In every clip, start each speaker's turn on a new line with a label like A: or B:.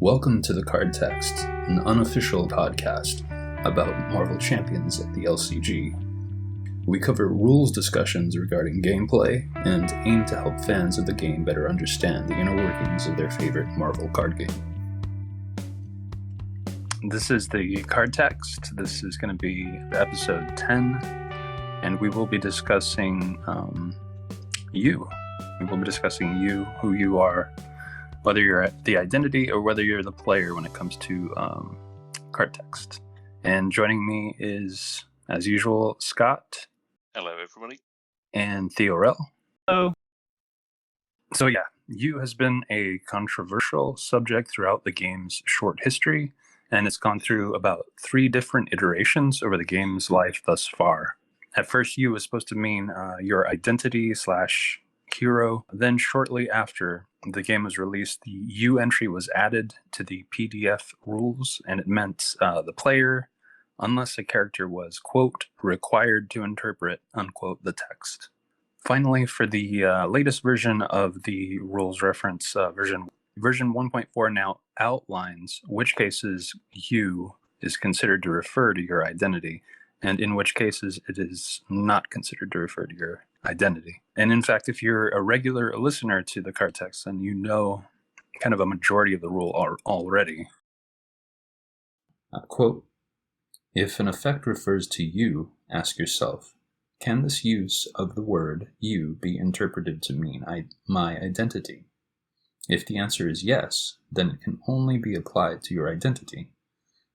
A: Welcome to the Card Text, an unofficial podcast about Marvel Champions at the LCG. We cover rules discussions regarding gameplay and aim to help fans of the game better understand the inner workings of their favorite Marvel card game. This is the Card Text. This is going to be episode 10, and we will be discussing you. We will be discussing you, who you are, whether you're the identity or whether you're the player when it comes to card text. And joining me is, as usual, Scott.
B: Hello, everybody.
A: And Theorel.
C: Hello.
A: So yeah, you has been a controversial subject throughout the game's short history, and it's gone through about 3 different iterations over the game's life thus far. At first, you was supposed to mean your identity / hero. Then shortly after the game was released, the U entry was added to the PDF rules, and it meant the player, unless a character was, quote, required to interpret, unquote, the text. Finally, for the latest version of the rules reference, version 1.4 now outlines which cases U is considered to refer to your identity, and in which cases it is not considered to refer to your identity. And in fact, if you're a regular listener to the card text, then you know kind of a majority of the rule already. Quote, if an effect refers to you, ask yourself, can this use of the word you be interpreted to mean my identity? If the answer is yes, then it can only be applied to your identity,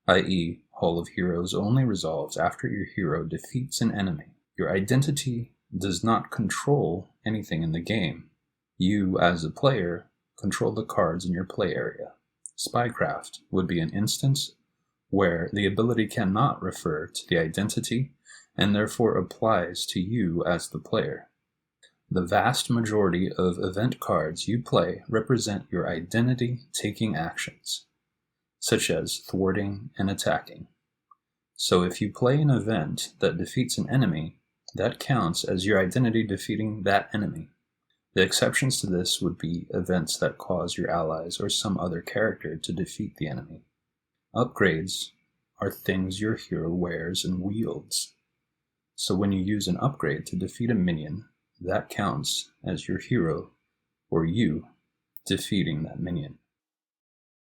A: i.e., Hall of Heroes only resolves after your hero defeats an enemy. Your identity does not control anything in the game. You, as a player, control the cards in your play area. Spycraft would be an instance where the ability cannot refer to the identity and therefore applies to you as the player. The vast majority of event cards you play represent your identity taking actions, such as thwarting and attacking. So if you play an event that defeats an enemy, that counts as your identity defeating that enemy. The exceptions to this would be events that cause your allies or some other character to defeat the enemy. Upgrades are things your hero wears and wields. So when you use an upgrade to defeat a minion, that counts as your hero, or you, defeating that minion.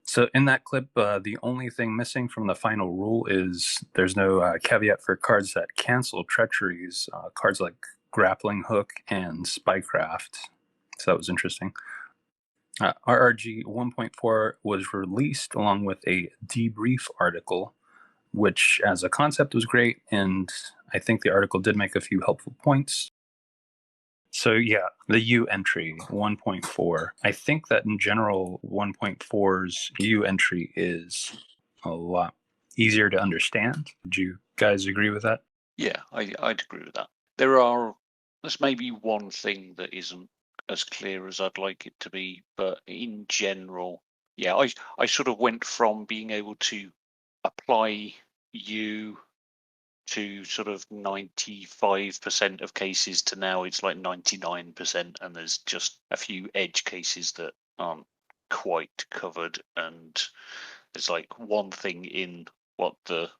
A: So in that clip, the only thing missing from the final rule is there's no caveat for cards that cancel treacheries, cards like Grappling Hook and Spycraft. So that was interesting. RRG 1.4 was released along with a debrief article, which as a concept was great, and I think the article did make a few helpful points. So yeah, the U entry, 1.4. I think that in general, 1.4's U entry is a lot easier to understand. Would you guys agree with that?
B: Yeah, I'd agree with that. There's maybe one thing that isn't as clear as I'd like it to be, but in general, yeah, I sort of went from being able to apply U to sort of 95% of cases to now it's like 99%, and there's just a few edge cases that aren't quite covered, and there's like one thing in what the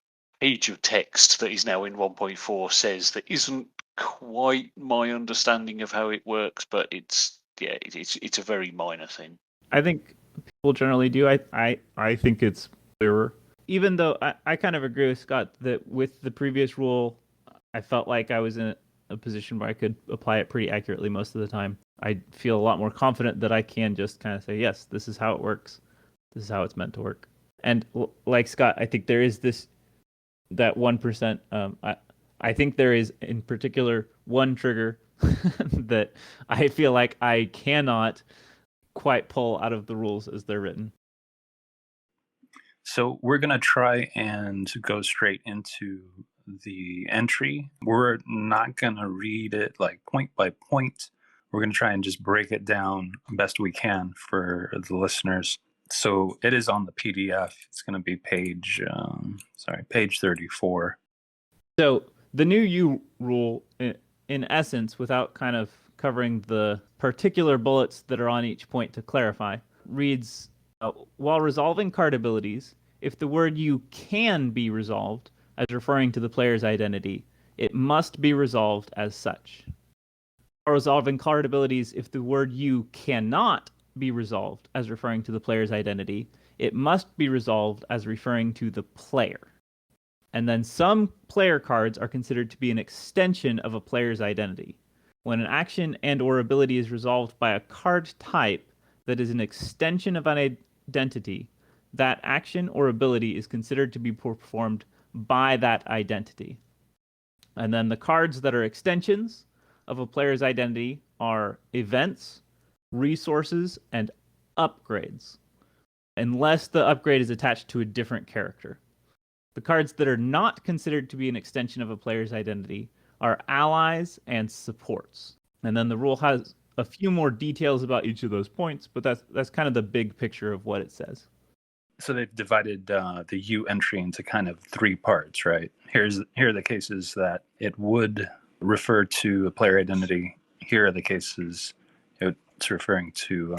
B: page of text that is now in 1.4 says that isn't quite my understanding of how it works, but it's a very minor thing.
C: I think people generally do. I think it's clearer. Even though I kind of agree with Scott that with the previous rule, I felt like I was in a position where I could apply it pretty accurately most of the time. I feel a lot more confident that I can just kind of say, yes, this is how it works. This is how it's meant to work. And like Scott, I think there is that 1%. I think there is in particular one trigger that I feel like I cannot quite pull out of the rules as they're written.
A: So we're going to try and go straight into the entry. We're not going to read it like point by point. We're going to try and just break it down best we can for the listeners. So it is on the PDF. It's going to be page 34.
C: So the new U rule, in essence, without kind of covering the particular bullets that are on each point to clarify, reads While resolving card abilities, if the word you can be resolved as referring to the player's identity, it must be resolved as such. While resolving card abilities, if the word you cannot be resolved as referring to the player's identity, it must be resolved as referring to the player. And then some player cards are considered to be an extension of a player's identity. When an action and or ability is resolved by a card type that is an extension of an identity, that action or ability is considered to be performed by that identity. And then the cards that are extensions of a player's identity are events, resources, and upgrades, unless the upgrade is attached to a different character. The cards that are not considered to be an extension of a player's identity are allies and supports. And then the rule has a few more details about each of those points, but that's kind of the big picture of what it says.
A: So they've divided the U entry into kind of three parts, right? Here are the cases that it would refer to a player identity. Here are the cases it's referring to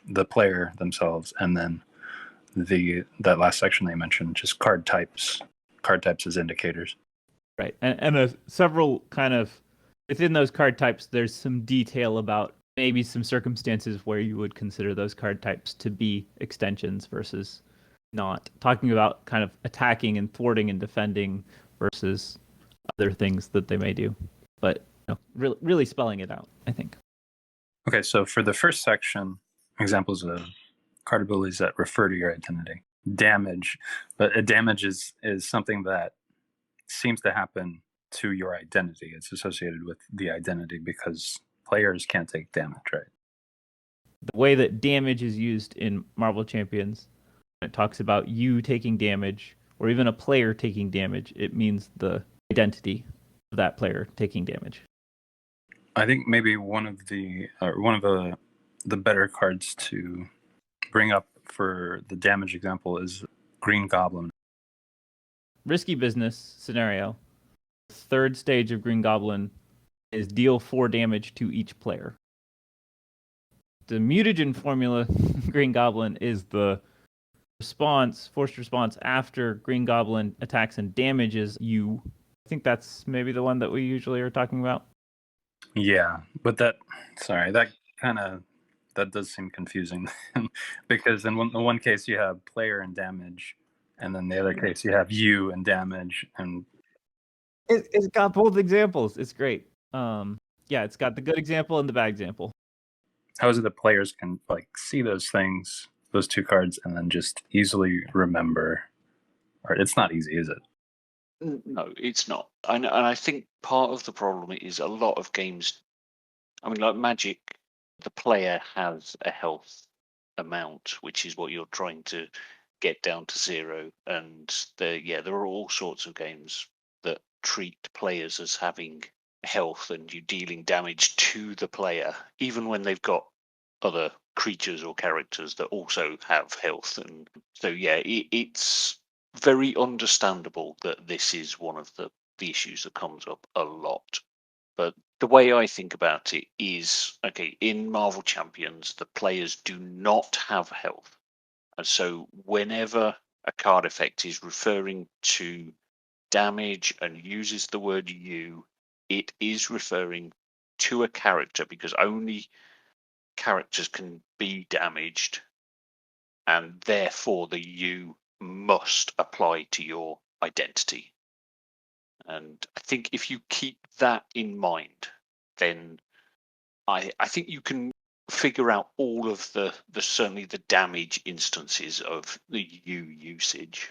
A: the player themselves, and then that last section they mentioned, just card types as indicators.
C: Right, and several kind of within those card types, there's some detail about maybe some circumstances where you would consider those card types to be extensions versus not. Talking about kind of attacking and thwarting and defending versus other things that they may do, but really spelling it out, I think.
A: Okay, so for the first section, examples of card abilities that refer to your identity. Damage, but a damage is something that seems to happen to your identity. It's associated with the identity because players can't take damage, right?
C: The way that damage is used in Marvel Champions, when it talks about you taking damage or even a player taking damage, it means the identity of that player taking damage.
A: I think maybe one of the better cards to bring up for the damage example is Green Goblin.
C: Risky business scenario. The third stage of Green Goblin is deal 4 damage to each player. The mutagen formula Green Goblin is the forced response after Green Goblin attacks and damages you. I think that's maybe the one that we usually are talking about.
A: Yeah, but that does seem confusing because in one case you have player and damage, and then the other case you have you and damage, and
C: it's got both examples. It's great. Yeah, it's got the good example and the bad example.
A: How is it that players can see those things, those two cards, and then just easily remember? Or it's not easy, is it?
B: No, it's not. And I think part of the problem is a lot of games. I mean, like Magic, the player has a health amount, which is what you're trying to get down to 0. And there are all sorts of games that treat players as having health and you dealing damage to the player, even when they've got other creatures or characters that also have health. And so, it's very understandable that this is one of the issues that comes up a lot. But the way I think about it is, okay, in Marvel Champions, the players do not have health. And so whenever a card effect is referring to damage and uses the word you, it is referring to a character because only characters can be damaged. And therefore the you must apply to your identity. And I think if you keep that in mind, then I think you can figure out all of the certainly the damage instances of the you usage.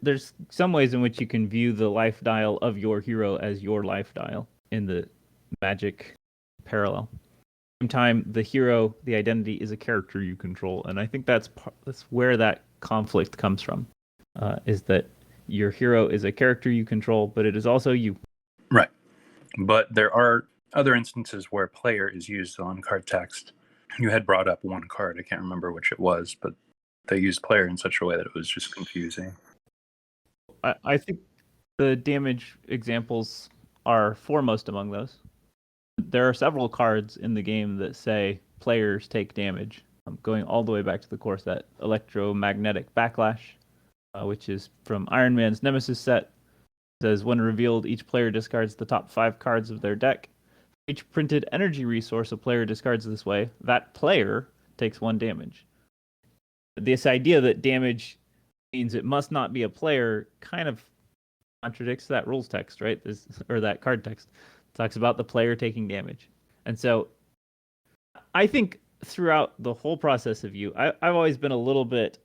C: There's some ways in which you can view the life dial of your hero as your life dial in the Magic parallel. At the same time, the hero, the identity, is a character you control, and I think that's where that conflict comes from. Is that your hero is a character you control, but it is also you.
A: Right. But there are other instances where player is used on card text. You had brought up one card, I can't remember which it was, but they used player in such a way that it was just confusing.
C: I think the damage examples are foremost among those. There are several cards in the game that say players take damage. going all the way back to the core set, Electromagnetic Backlash, which is from Iron Man's Nemesis set. It says, when revealed, each player discards the top 5 cards of their deck. For each printed energy resource a player discards this way, that player takes 1 damage. This idea that damage means it must not be a player kind of contradicts that rules text, right? Or that card text. It talks about the player taking damage. And so I think throughout the whole process of You, I've always been a little bit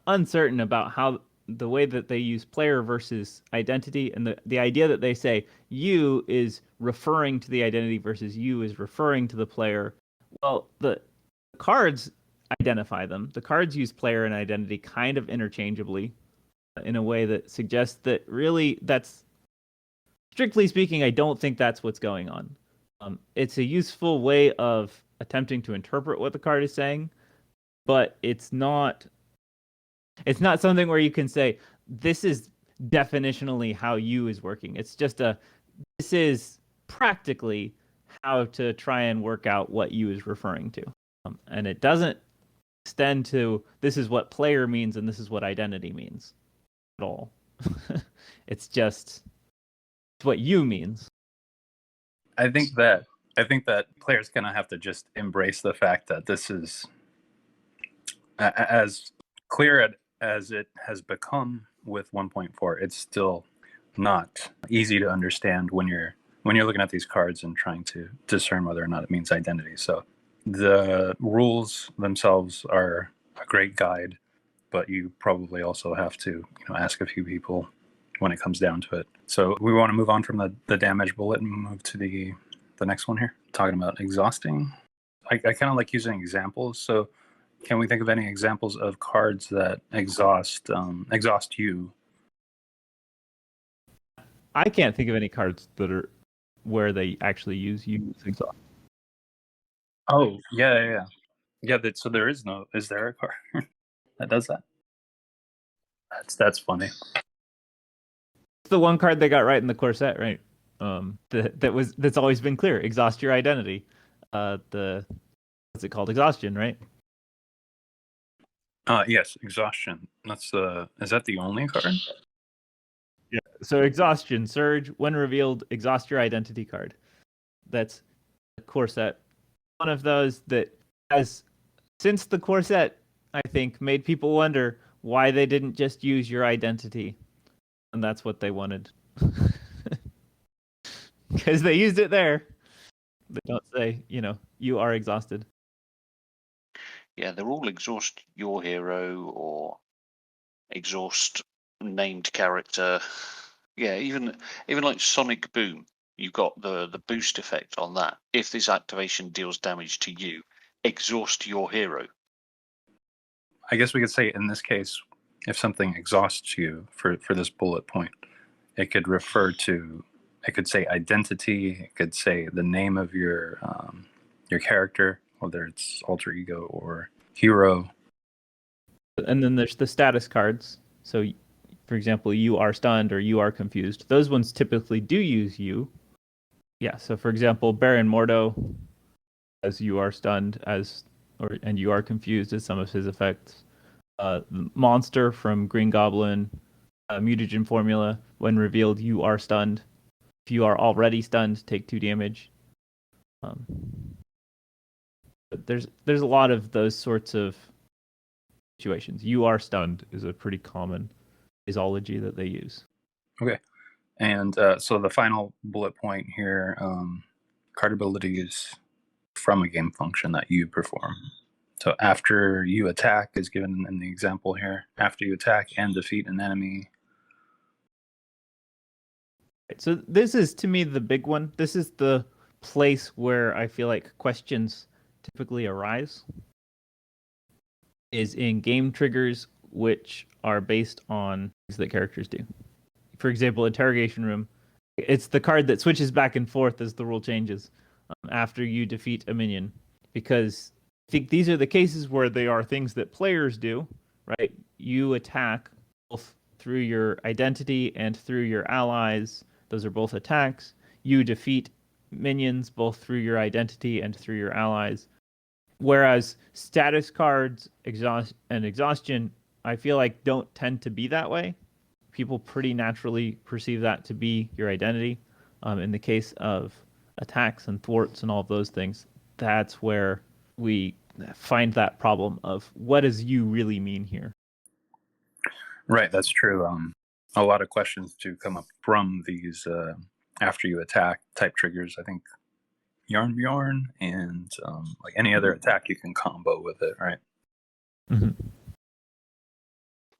C: uncertain about how the way that they use player versus identity, and the idea that they say You is referring to the identity versus You is referring to the player. Well, the cards identify them. The cards use player and identity kind of interchangeably in a way that suggests that really that's, strictly speaking, I don't think that's what's going on. It's a useful way of attempting to interpret what the card is saying, but it's not something where you can say this is definitionally how You is working. It's just this is practically how to try and work out what You is referring to. And it doesn't extend to this is what player means and this is what identity means at all. It's what You means.
A: I think that players kind of have to just embrace the fact that this is as clear as it has become with 1.4. It's still not easy to understand when you're looking at these cards and trying to discern whether or not it means identity. So the rules themselves are a great guide, but you probably also have to ask a few people when it comes down to it. So we want to move on from the damage bullet and move to the next one here, talking about exhausting. I kind of like using examples. So can we think of any examples of cards that exhaust You?
C: I can't think of any cards that are where they actually use You as exhaust.
A: Oh, yeah. So there is no. Is there a card that does that? That's funny.
C: It's the one card they got right in the core set, right? That's always been clear. Exhaust your identity. What's it called? Exhaustion, right?
A: Yes, exhaustion. Is that the only card?
C: Yeah. So exhaustion, surge, when revealed, exhaust your identity card. That's the core set. One of those that has, since the core set, I think, made people wonder why they didn't just use your identity. And that's what they wanted. Because they used it there. They don't say, you are exhausted.
B: Yeah, they're all exhaust your hero or exhaust named character. Yeah, even like Sonic Boom, you've got the boost effect on that. If this activation deals damage to you, exhaust your hero.
A: I guess we could say in this case, if something exhausts you for this bullet point, it could refer to, it could say identity, it could say the name of your character, whether it's alter ego or hero.
C: And then there's the status cards. So, for example, you are stunned or you are confused. Those ones typically do use You. Yeah, so for example, Baron Mordo, as you are stunned and you are confused as some of his effects. Monster from Green Goblin, mutagen formula, when revealed, you are stunned. If you are already stunned, take 2 damage. But there's a lot of those sorts of situations. You are stunned is a pretty common phraseology that they use.
A: Okay. And so the final bullet point here, card abilities from a game function that you perform. So after you attack is given in the example here. After you attack and defeat an enemy.
C: So this is, to me, the big one. This is the place where I feel like questions typically arise, is in game triggers which are based on things that characters do. For example, Interrogation Room, it's the card that switches back and forth as the rule changes after you defeat a minion, because I think these are the cases where they are things that players do, right? You attack both through your identity and through your allies. Those are both attacks. You defeat minions both through your identity and through your allies. Whereas status cards, exhaustion, I feel like don't tend to be that way. People pretty naturally perceive that to be your identity. In the case of attacks and thwarts and all of those things, that's where we find that problem of what does you really mean here?
A: Right, that's true. A lot of questions do come up from these after you attack type triggers. I think Yarn and like any other attack you can combo with it, right?
C: Mm-hmm.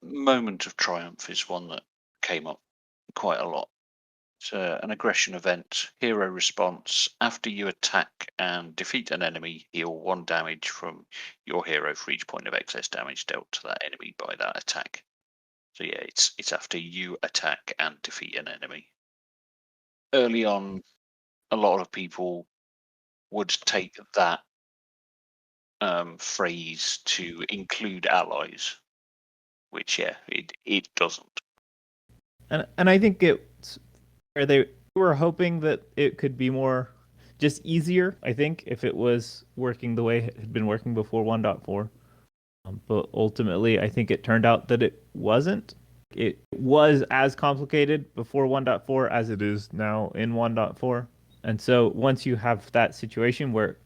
B: Moment of Triumph is one that came up quite a lot. It's an aggression event, hero response. After you attack and defeat an enemy, heal 1 damage from your hero for each point of excess damage dealt to that enemy by that attack. So yeah, it's after you attack and defeat an enemy. Early on, a lot of people would take that phrase to include allies, which it doesn't.
C: And I think it's where they were hoping that it could be more just easier, I think, if it was working the way it had been working before 1.4. But ultimately, I think it turned out that it wasn't. It was as complicated before 1.4 as it is now in 1.4. And so once you have that situation where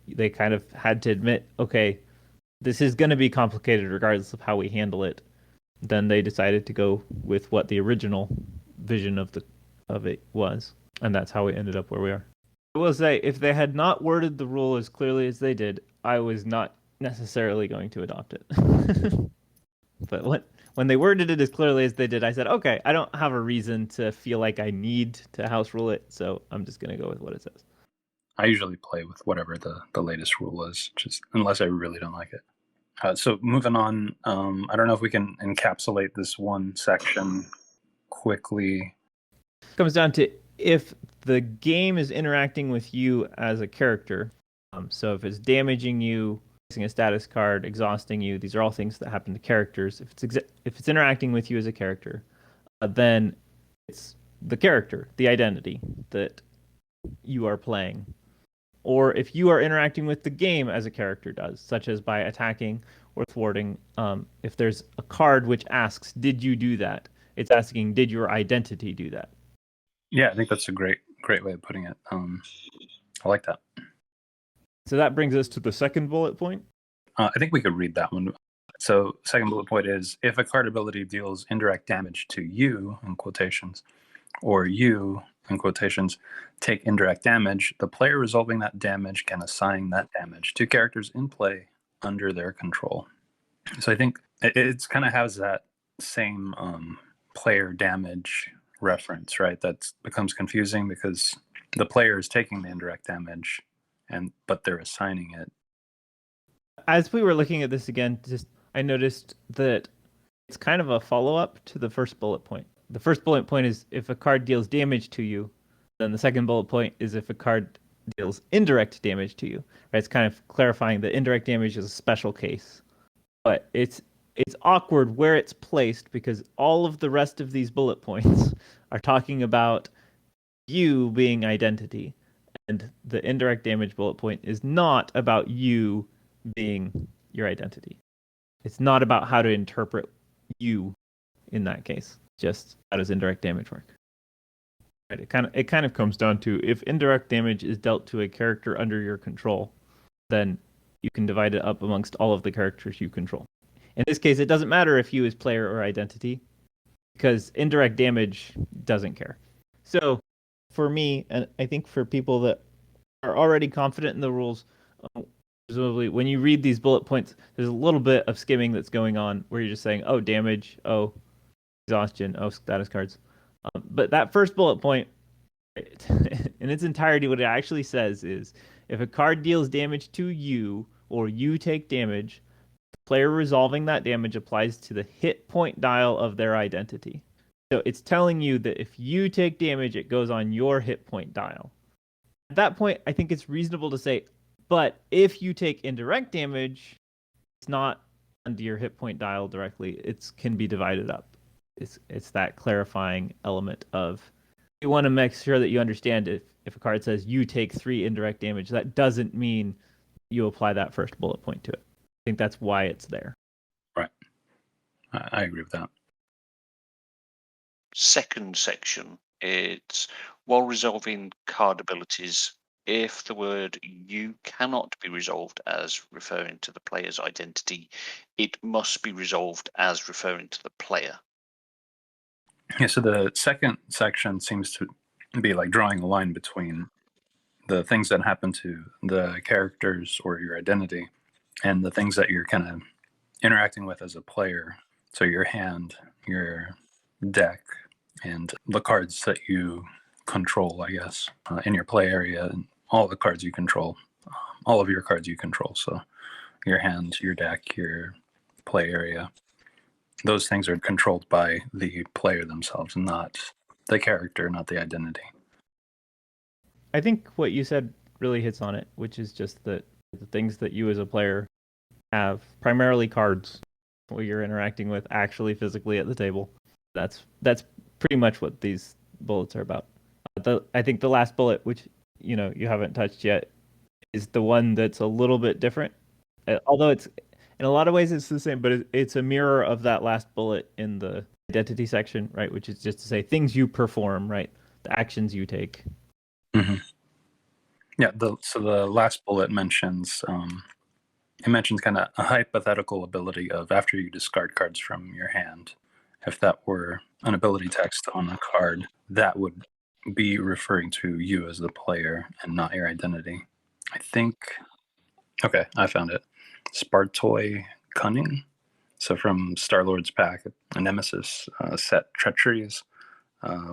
C: they kind of had to admit, okay, this is going to be complicated regardless of how we handle it, then they decided to go with what the original vision of it was. And that's how we ended up where we are. I will say, if they had not worded the rule as clearly as they did, I was not necessarily going to adopt it. But when they worded it as clearly as they did, I said, okay, I don't have a reason to feel like I need to house rule it, so I'm just going to go with what it says.
A: I usually play with whatever the latest rule is, just unless I really don't like it. So moving on, I don't know if we can encapsulate this one section quickly.
C: It comes down to if the game is interacting with you as a character. So if it's damaging you, placing a status card, exhausting you, these are all things that happen to characters. If it's interacting with you as a character, then it's the character, the identity that you are playing. Or if you are interacting with the game as a character does, such as by attacking or thwarting, if there's a card which asks, did you do that? It's asking, did your identity do that?
A: Yeah, I think that's a great way of putting it. I like that.
C: So that brings us to the second bullet point.
A: I think we could read that one. So second bullet point is, if a card ability deals indirect damage to you, in quotations, or you, in quotations, take indirect damage, the player resolving that damage can assign that damage to characters in play under their control. So I think it's kind of has that same player damage reference, right? That becomes confusing because the player is taking the indirect damage, but they're assigning it.
C: As we were looking at this again, I noticed that it's kind of a follow-up to the first bullet point. The first bullet point is if a card deals damage to you. Then the second bullet point is if a card deals indirect damage to you. Right? It's kind of clarifying that indirect damage is a special case. But it's awkward where it's placed because all of the rest of these bullet points are talking about you being identity. And the indirect damage bullet point is not about you being your identity. It's not about how to interpret you in that case. Just how does indirect damage work? Right. It kind of comes down to if indirect damage is dealt to a character under your control, then you can divide it up amongst all of the characters you control. In this case, it doesn't matter if you is player or identity, because indirect damage doesn't care. So for me, and I think for people that are already confident in the rules, presumably when you read these bullet points, there's a little bit of skimming that's going on where you're just saying, oh, damage, oh, exhaustion, oh, status cards. But that first bullet point, in its entirety, what it actually says is if a card deals damage to you or you take damage, the player resolving that damage applies to the hit point dial of their identity. So it's telling you that if you take damage, it goes on your hit point dial. At that point, I think it's reasonable to say, but if you take indirect damage, it's not onto your hit point dial directly. It can be divided up. It's that clarifying element of you want to make sure that you understand if a card says you take 3 indirect damage, that doesn't mean you apply that first bullet point to it. I think that's why it's there.
A: Right. I agree with that.
B: Second section, it's while resolving card abilities, if the word you cannot be resolved as referring to the player's identity, it must be resolved as referring to the player.
A: Yeah, so the second section seems to be like drawing a line between the things that happen to the characters or your identity and the things that you're kind of interacting with as a player. So your hand, your deck, and the cards that you control, I guess, in your play area, and all the cards you control, all of your cards you control. So your hand, your deck, your play area, those things are controlled by the player themselves, not the character, not the identity.
C: I think what you said really hits on it, which is just that the things that you as a player have, primarily cards, what you're interacting with actually physically at the table. That's pretty much what these bullets are about. I think the last bullet, which you haven't touched yet, is the one that's a little bit different. Although it's in a lot of ways it's the same, but it's a mirror of that last bullet in the identity section, right? Which is just to say things you perform, right? The actions you take.
A: Mm-hmm. Yeah. So the last bullet mentions it mentions kind of a hypothetical ability of after you discard cards from your hand, if that were an ability text on a card, that would be referring to you as the player and not your identity. I think. Okay, I found it. Spartoi Cunning. So from Star-Lord's pack, a Nemesis set Treacheries.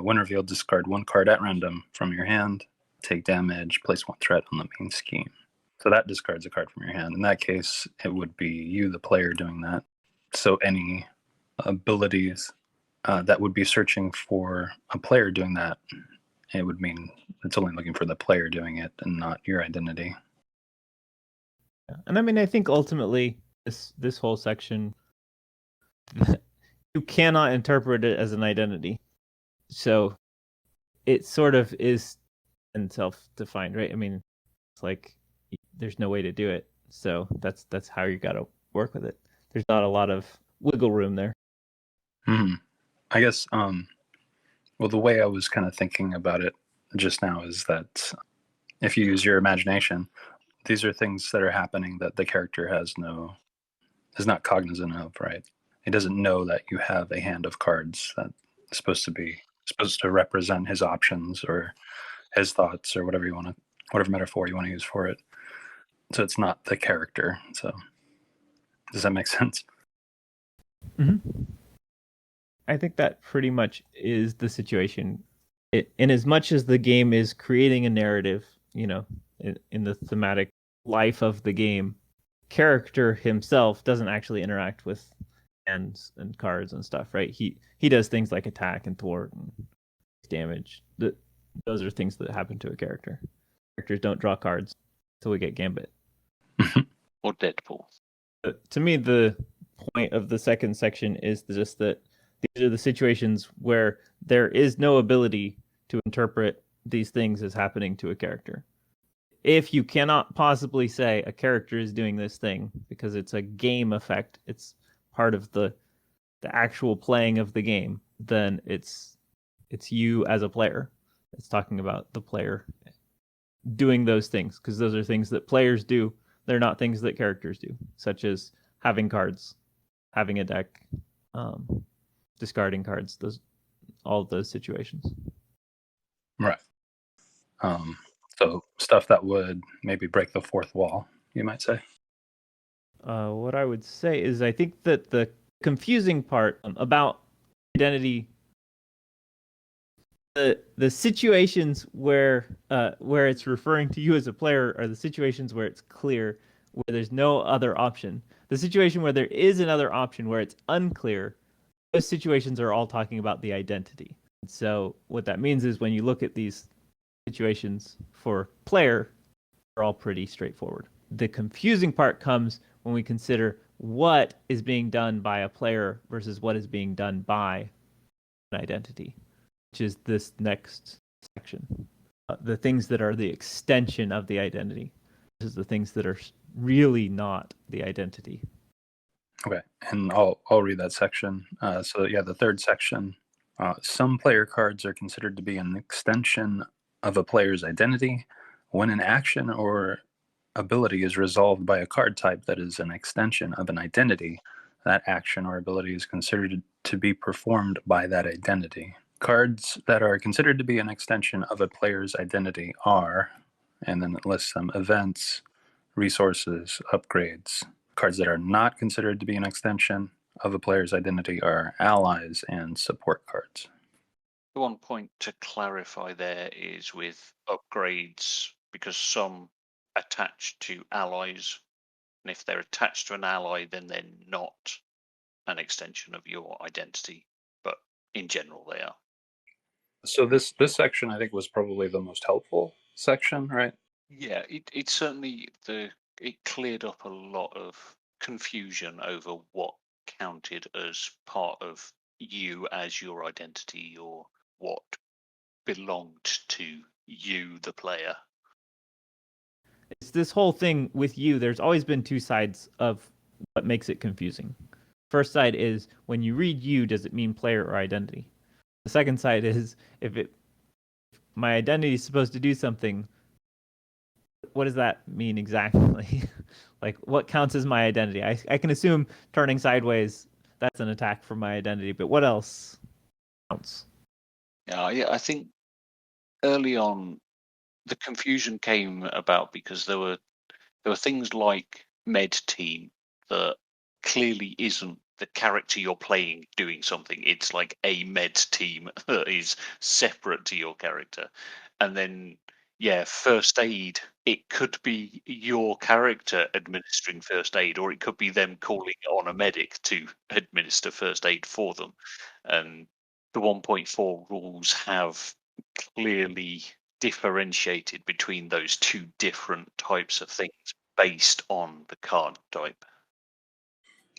A: When revealed, discard one card at random from your hand, take damage, place one threat on the main scheme. So that discards a card from your hand. In that case, it would be you, the player, doing that. So any abilities that would be searching for a player doing that, it would mean it's only looking for the player doing it and not your identity.
C: And I mean, I think ultimately this whole section, you cannot interpret it as an identity. So it sort of is and self-defined, right? I mean, it's like there's no way to do it. So that's how you got to work with it. There's not a lot of wiggle room there.
A: Mm-hmm. I guess, well, the way I was kind of thinking about it just now is that if you use your imagination, these are things that are happening that the character is not cognizant of, right? He doesn't know that you have a hand of cards that's supposed to represent his options or his thoughts or whatever metaphor you want to use for it. So it's not the character. So does that make sense?
C: Mm-hmm. I think that pretty much is the situation. In as much as the game is creating a narrative, in the thematic life of the game, character himself doesn't actually interact with hands and cards and stuff, right? He does things like attack and thwart and damage. Those are things that happen to a character. Characters don't draw cards until we get Gambit.
B: Or Deadpool.
C: To me, the point of the second section is just that these are the situations where there is no ability to interpret these things as happening to a character. If you cannot possibly say a character is doing this thing because it's a game effect, it's part of the actual playing of the game, then it's you as a player. It's talking about the player doing those things because those are things that players do. They're not things that characters do, such as having cards, having a deck, discarding cards. All of those situations.
A: Right. So stuff that would maybe break the fourth wall, you might say.
C: What I would say is I think that the confusing part about identity, the situations where it's referring to you as a player are the situations where it's clear, where there's no other option. The situation where there is another option, where it's unclear, those situations are all talking about the identity. So what that means is when you look at these situations for player, they're all pretty straightforward. The confusing part comes when we consider what is being done by a player versus what is being done by an identity, which is this next section. The things that are the extension of the identity. is the things that are really not the identity.
A: Okay, and I'll read that section. The third section. Some player cards are considered to be an extension of a player's identity when an action or ability is resolved by a card type that is an extension of an identity. That action or ability is considered to be performed by that identity. Cards that are considered to be an extension of a player's identity are, and then it lists some events, resources, upgrades. Cards that are not considered to be an extension of a player's identity are allies and support cards.
B: The one point to clarify there is with upgrades, because some attach to allies, and if they're attached to an ally, then they're not an extension of your identity, but in general they are.
A: So this section I think was probably the most helpful section, right?
B: Yeah, it certainly it cleared up a lot of confusion over what counted as part of you as your identity, or what belonged to you, the player.
C: It's this whole thing with you. There's always been two sides of what makes it confusing. First side is when you read you, does it mean player or identity? The second side is if my identity is supposed to do something, what does that mean exactly? Like, what counts as my identity? I can assume turning sideways, that's an attack for my identity, but what else counts?
B: Yeah, I think early on the confusion came about because there were things like med team that clearly isn't the character you're playing doing something. It's like a med team that is separate to your character. And then first aid, it could be your character administering first aid, or it could be them calling on a medic to administer first aid for them. And the 1.4 rules have clearly differentiated between those two different types of things based on the card type.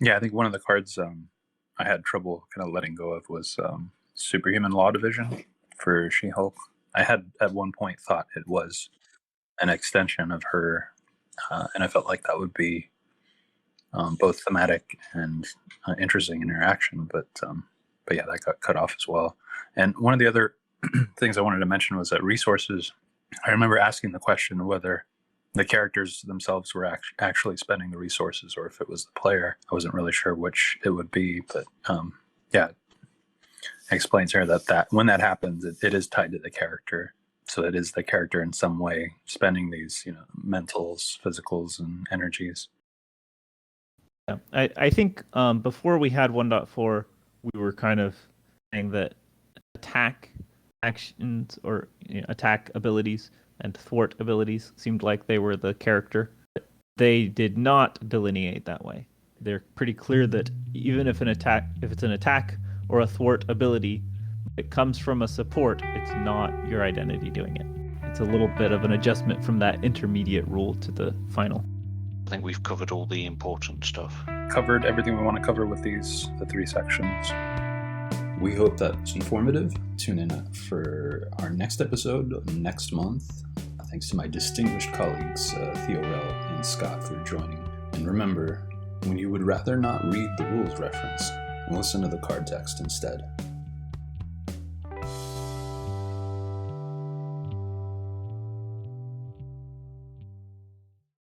A: Yeah, I think one of the cards I had trouble kind of letting go of was Superhuman Law Division for She-Hulk. I had at one point thought it was an extension of her, and I felt like that would be both thematic and interesting interaction. But yeah, that got cut off as well. And one of the other things I wanted to mention was that resources. I remember asking the question whether the characters themselves were actually spending the resources or if it was the player. I wasn't really sure which it would be, but it explains here that when that happens, it is tied to the character. So it is the character in some way spending these, mentals, physicals, and energies.
C: Yeah, I think before we had 1.4, we were kind of saying that attack actions or attack abilities and thwart abilities seemed like they were the character. They did not delineate that way. They're pretty clear that even if it's an attack or a thwart ability, it comes from a support, it's not your identity doing it. It's a little bit of an adjustment from that intermediate rule to the final.
B: I think we've covered all the important stuff.
A: Covered everything we want to cover with the 3 sections.
D: We hope that's informative. Tune in for our next episode next month. Thanks to my distinguished colleagues, Theo Rell and Scott, for joining. And remember, when you would rather not read the rules reference, listen to the card text instead.